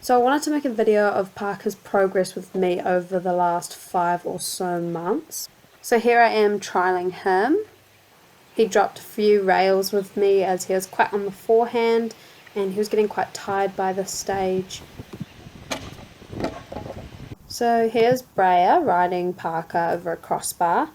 So I wanted to make a video of Parker's progress with me over the last 5 or so months. So here I am trialling him. He dropped a few rails with me as he was quite on the forehand and he was getting quite tired by this stage. So here's Breyer riding Parker over a crossbar.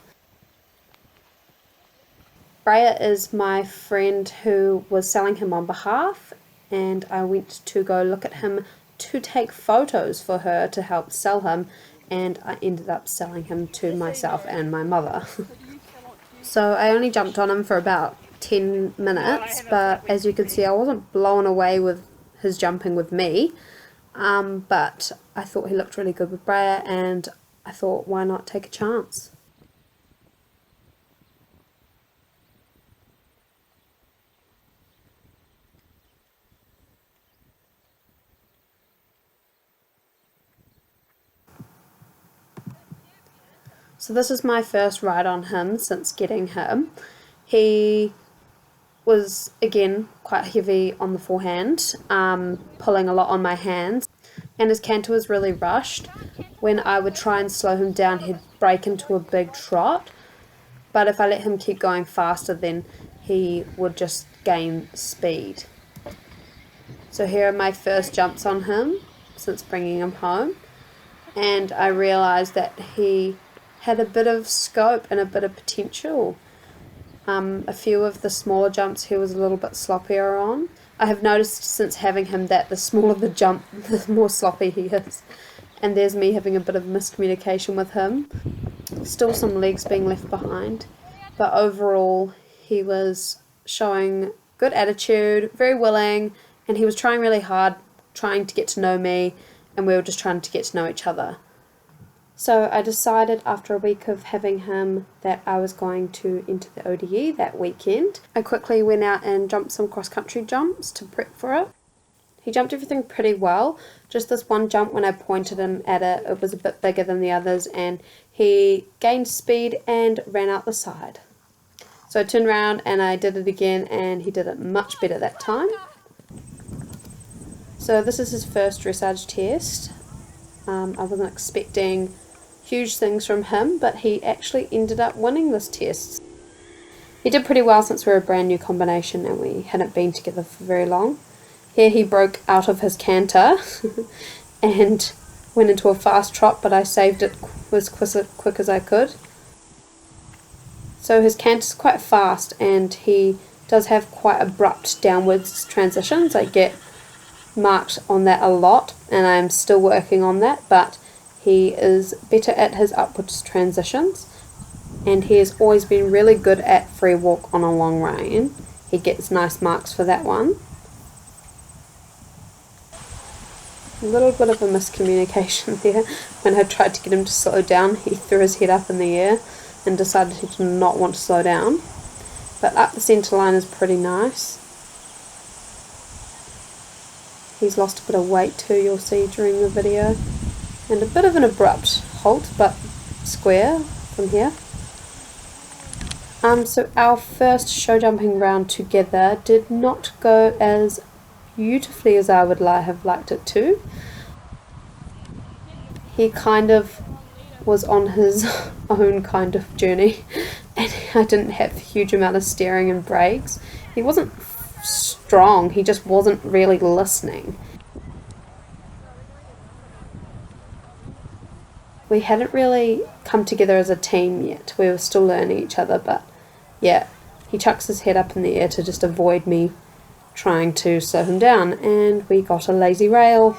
Breyer is my friend who was selling him on behalf, and I went to go look at him to take photos for her to help sell him, and I ended up selling him to myself and my mother. So I only jumped on him for about 10 minutes, but as you can see I wasn't blown away with his jumping with me, but I thought he looked really good with Breyer, and I thought why not take a chance. So this is my first ride on him since getting him. He was again quite heavy on the forehand, pulling a lot on my hands, and his canter was really rushed. When I would try and slow him down, he'd break into a big trot, but if I let him keep going faster, then he would just gain speed. So here are my first jumps on him since bringing him home, and I realised that he had a bit of scope and a bit of potential. A few of the smaller jumps he was a little bit sloppier on. I have noticed since having him that the smaller the jump, the more sloppy he is. And there's me having a bit of miscommunication with him. Still some legs being left behind. But overall, he was showing good attitude, very willing, and he was trying really hard, trying to get to know me, and we were just trying to get to know each other. So I decided after a week of having him that I was going to enter the ODE that weekend. I quickly went out and jumped some cross-country jumps to prep for it. He jumped everything pretty well. Just this one jump, when I pointed him at it, it was a bit bigger than the others, and he gained speed and ran out the side. So I turned around and I did it again, and he did it much better that time. So this is his first dressage test. I wasn't expecting huge things from him, but he actually ended up winning this test. He did pretty well since we're a brand new combination and we hadn't been together for very long. Here he broke out of his canter and went into a fast trot, but I saved it as quick as I could. So his canter's quite fast and he does have quite abrupt downwards transitions. I get marked on that a lot and I'm still working on that, but he is better at his upwards transitions, and he has always been really good at free walk on a long rein. He gets nice marks for that one. A little bit of a miscommunication there. When I tried to get him to slow down, he threw his head up in the air and decided he did not want to slow down. But up the centre line is pretty nice. He's lost a bit of weight too, you'll see during the video. And a bit of an abrupt halt, but square from here. So our first show jumping round together did not go as beautifully as I would have liked it to. He kind of was on his own kind of journey, and I didn't have a huge amount of steering and brakes. He wasn't strong, he just wasn't really listening. We hadn't really come together as a team yet. We were still learning each other, but yeah, he chucks his head up in the air to just avoid me trying to slow him down, and we got a lazy rail.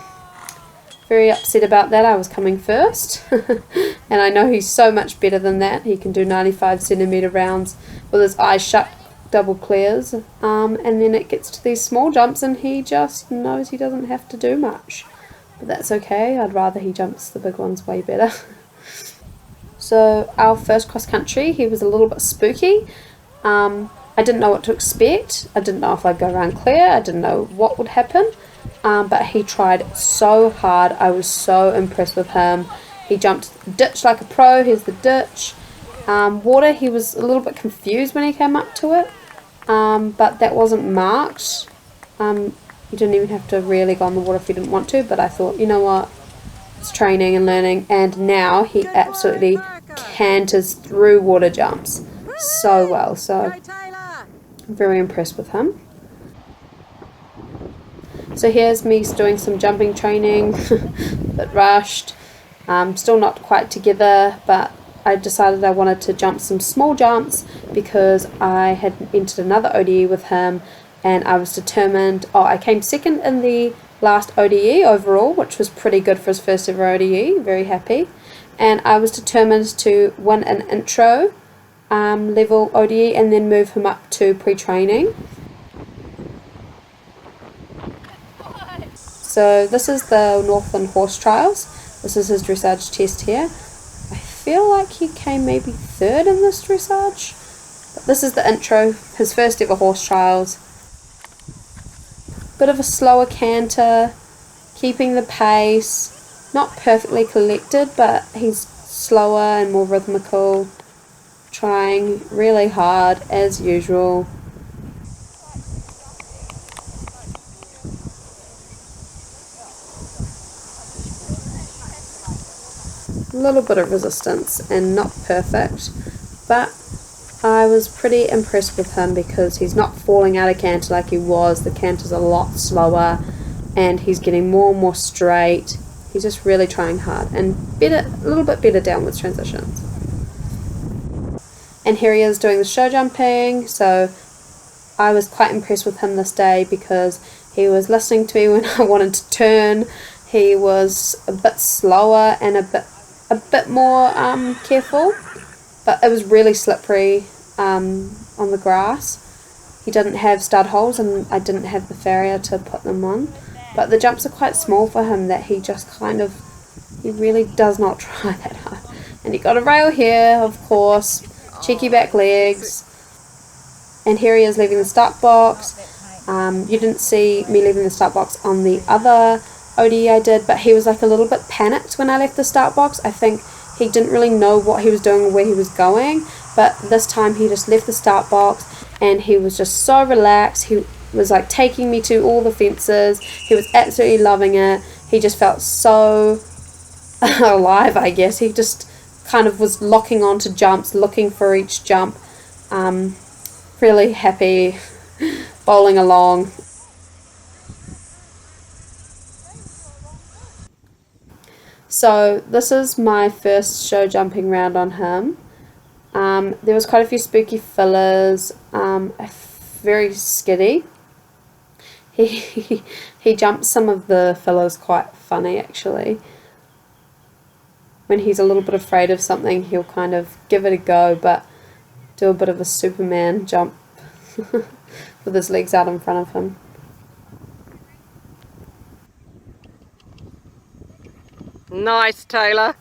Very upset about that. I was coming first, and I know he's so much better than that. He can do 95 centimetre rounds with his eyes shut, double clears, and then it gets to these small jumps and he just knows he doesn't have to do much. But that's okay, I'd rather he jumps the big ones way better. So our first cross country, he was a little bit spooky. I didn't know what to expect. I didn't know if I'd go around clear. I didn't know what would happen. But he tried so hard. I was so impressed with him. He jumped ditch like a pro. Here's the ditch. Water, he was a little bit confused when he came up to it. But that wasn't marked. You didn't even have to really go on the water if you didn't want to, but I thought, you know what, it's training and learning. And now he absolutely canters through water jumps so well, so I'm very impressed with him. So here's me doing some jumping training, a bit rushed, still not quite together, but I decided I wanted to jump some small jumps because I had entered another ODE with him, and I was determined. I came second in the last ODE overall, which was pretty good for his first ever ODE, very happy, and I was determined to win an intro level ODE and then move him up to pre-training. So this is the Northland Horse Trials. This is his dressage test here. I feel like he came maybe third in this dressage. But this is the intro, his first ever horse trials. Bit of a slower canter, keeping the pace. Not perfectly collected, but he's slower and more rhythmical. Trying really hard as usual. A little bit of resistance and not perfect, but I was pretty impressed with him because he's not falling out of canter like he was. The canter's a lot slower and he's getting more and more straight. He's just really trying hard and a little bit better downwards transitions. And here he is doing the show jumping, so I was quite impressed with him this day because he was listening to me when I wanted to turn. He was a bit slower and a bit more careful, but it was really slippery on the grass. He didn't have stud holes and I didn't have the farrier to put them on, but the jumps are quite small for him that he just he really does not try that hard. And he got a rail here, of course, cheeky back legs, and here he is leaving the start box. You didn't see me leaving the start box on the other ODE I did, but he was like a little bit panicked when I left the start box. I think he didn't really know what he was doing or where he was going, but this time he just left the start box and he was just so relaxed. He was like taking me to all the fences. He was absolutely loving it. He just felt so alive, I guess. He just kind of was locking onto jumps, looking for each jump. Really happy, bowling along. So this is my first show jumping round on him. There was quite a few spooky fillers, very skiddy. He jumped some of the fillers quite funny actually. When he's a little bit afraid of something, he'll kind of give it a go, but do a bit of a Superman jump with his legs out in front of him. Nice, Taylor.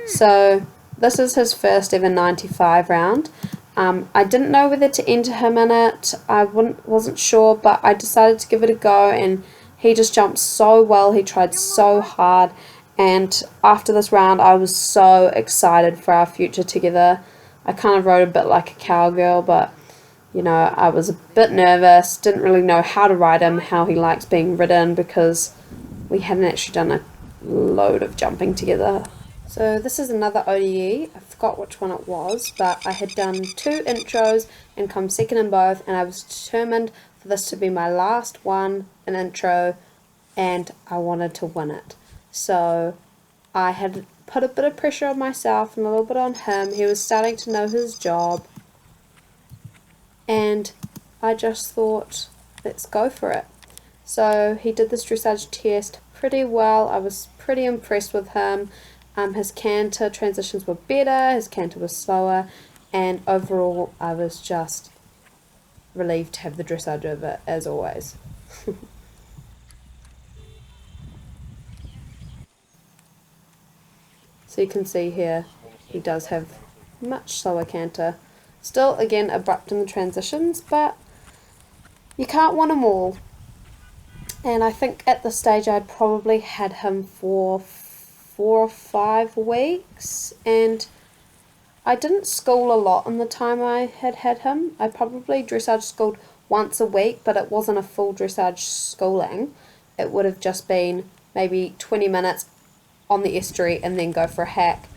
So this is his first ever 95 round. I didn't know whether to enter him in it. I wasn't sure, but I decided to give it a go, and he just jumped so well. He tried so hard, and after this round I was so excited for our future together. I kind of rode a bit like a cowgirl, but you know, I was a bit nervous, didn't really know how to ride him, how he likes being ridden, because we hadn't actually done a load of jumping together. So this is another ODE. I forgot which one it was, but I had done 2 intros and come second in both, and I was determined for this to be my last one, an intro, and I wanted to win it. So I had put a bit of pressure on myself and a little bit on him. He was starting to know his job, and I just thought, let's go for it. So he did this dressage test pretty well. I was pretty impressed with him. His canter transitions were better, his canter was slower, and overall I was just relieved to have the dressage over, as always. So you can see here he does have much slower canter. Still, again, abrupt in the transitions, but you can't win them all. And I think at this stage I'd probably had him for 4 or 5 weeks, and I didn't school a lot in the time I had him. I probably dressage schooled once a week, but it wasn't a full dressage schooling. It would have just been maybe 20 minutes on the estuary and then go for a hack.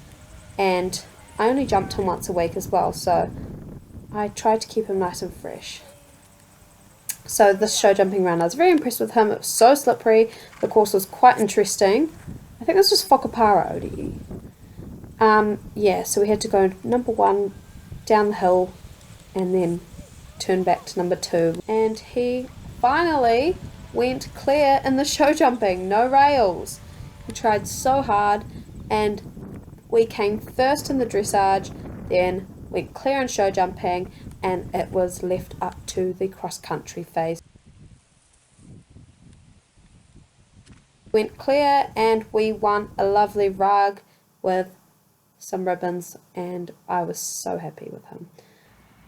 And I only jumped him once a week as well, so I tried to keep him nice and fresh. So this show jumping round, I was very impressed with him. It was so slippery. The course was quite interesting. I think this was Whakapara ODE. Yeah, so we had to go number 1 down the hill and then turn back to number 2. And he finally went clear in the show jumping, no rails. He tried so hard, and we came first in the dressage, then went clear in show jumping, and it was left up to the cross country phase. Went clear and we won a lovely rug with some ribbons, and I was so happy with him.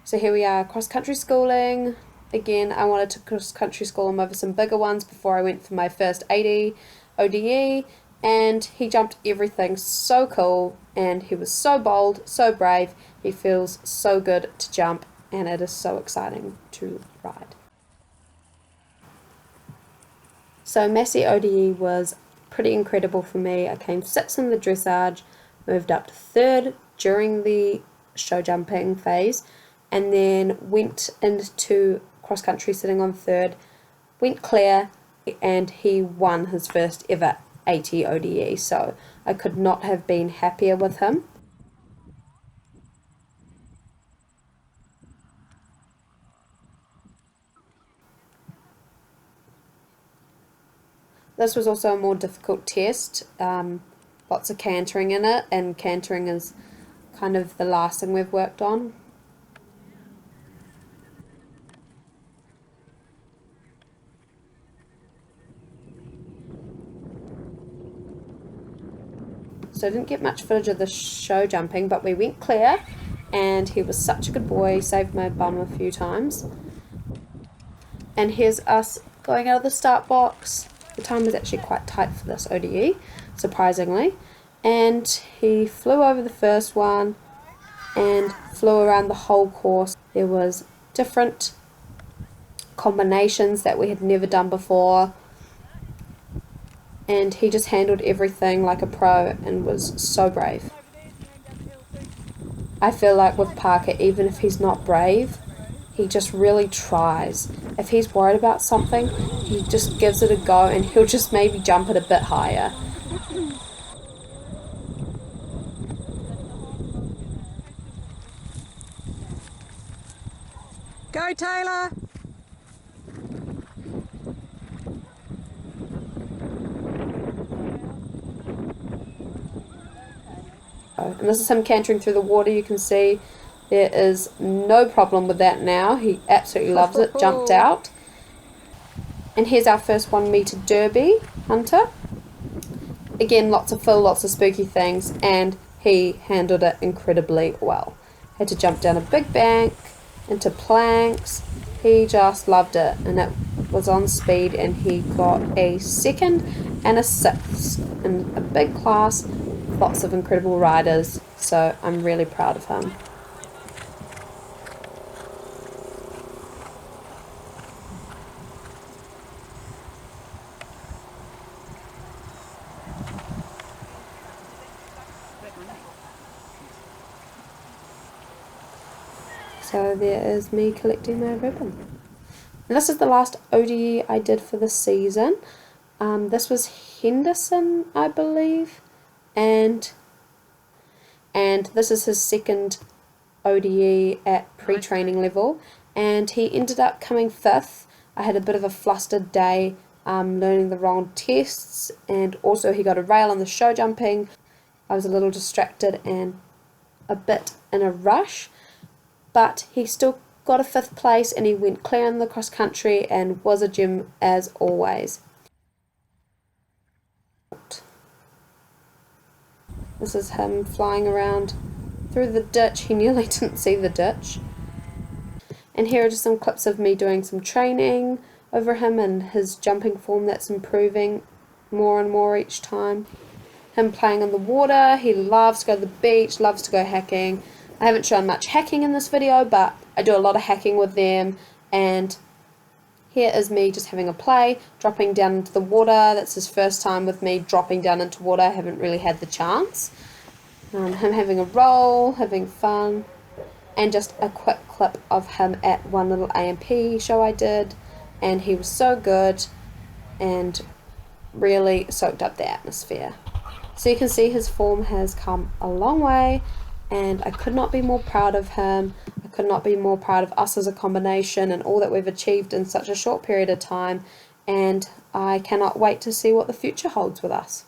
So here we are, cross country schooling. Again, I wanted to cross country school him over some bigger ones before I went for my first 80 ODE, and he jumped everything so cool, and he was so bold, so brave. He feels so good to jump, and it is so exciting to ride. So Massey ODE was pretty incredible for me. I came 6th in the dressage, moved up to 3rd during the show jumping phase, and then went into cross country sitting on 3rd, went clear, and he won his first ever 80 ODE, so I could not have been happier with him. This was also a more difficult test, lots of cantering in it, and cantering is kind of the last thing we've worked on. So I didn't get much footage of the show jumping, but we went clear, and he was such a good boy, saved my bum a few times. And here's us going out of the start box. The time was actually quite tight for this ODE, surprisingly. And he flew over the first one and flew around the whole course. There was different combinations that we had never done before, and he just handled everything like a pro and was so brave. I feel like with Parker, even if he's not brave, he just really tries. If he's worried about something, he just gives it a go, and he'll just maybe jump it a bit higher. Go, Taylor! And this is him cantering through the water. You can see there is no problem with that now. He absolutely loves it. Jumped out. And here's our first 1 meter derby hunter. Again, lots of fill, lots of spooky things, and he handled it incredibly well. Had to jump down a big bank into planks. He just loved it, and it was on speed, and he got a 2nd and a 6th in a big class. Lots of incredible riders, so I'm really proud of him. So there is me collecting my ribbon. And this is the last ODE I did for the season. This was Henderson, I believe. And this is his 2nd ODE at pre-training level, and he ended up coming 5th. I had a bit of a flustered day learning the wrong tests, and also he got a rail on the show jumping. I was a little distracted and a bit in a rush, but he still got a 5th place, and he went clear in the cross country and was a gem as always. This is him flying around through the ditch. He nearly didn't see the ditch. And here are just some clips of me doing some training over him and his jumping form that's improving more and more each time. Him playing in the water. He loves to go to the beach, loves to go hacking. I haven't shown much hacking in this video, but I do a lot of hacking with them, and Here is me just having a play, dropping down into the water. That's his first time with me dropping down into water. I haven't really had the chance. Him having a roll, having fun, and just a quick clip of him at one little A&P show I did, and he was so good and really soaked up the atmosphere. So you can see his form has come a long way, and I could not be more proud of him. I could not be more proud of us as a combination and all that we've achieved in such a short period of time, and I cannot wait to see what the future holds with us.